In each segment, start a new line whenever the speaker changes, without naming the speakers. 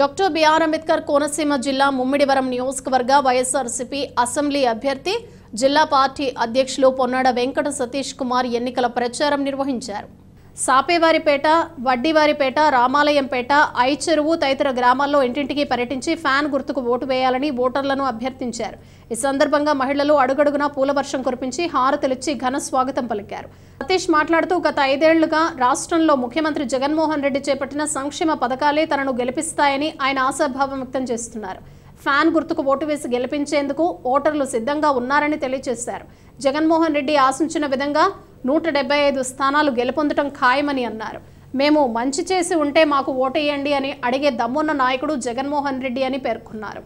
Doctor BR Ambedkar Konaseema జిల్లా ముమ్మిడివరం నియోజకవర్గ YSRCP assembly అభ్యర్థి జిల్లా పార్టీ అధ్యక్షులు పొన్నాడ వెంకట సతీష్ కుమార్ ఎన్నికల ప్రచారం నిర్వహించారు. సాపేవారిపేట, వడ్డివారిపేట, రామాలయంపేట, ఐచెరువు తదితర గ్రామాల్లో ఇంటింటికి పర్యటించి ఫ్యాన్ గుర్తుకు ఓటు వేయాలని ఓటర్లను అభ్యర్థించారు. ఈ సందర్భంగా మహిళలు అడుగడుగునా పూల వర్షం కురిపించి హారతులిచ్చి ఘన స్వాగతం పలికారు. సతీష్ మాట్లాడుతూ గత 5 ఏళ్లుగా రాష్ట్రంలో ముఖ్యమంత్రి జగన్మోహన్ రెడ్డి చేపట్టిన సంక్షేమ పథకాలే తనను గెలిపిస్తాయని ఆయన ఆశాభావం వ్యక్తం చేస్తున్నారు. ఫ్యాన్ గుర్తుకు ఓటు వేసి గెలిపించేందుకు ఓటర్లు సిద్ధంగా ఉన్నారని తెలియజేశారు. జగన్మోహన్ రెడ్డి ఆశించిన విధంగా 175 స్థానాలు గెలుపొందడం ఖాయమని అన్నారు. మేము మంచి చేసి ఉంటే మాకు ఓటేయండి అని అడిగే దమ్మున్న నాయకుడు జగన్మోహన్ రెడ్డి అని పేర్కొన్నారు.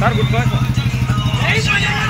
Sir, good boy.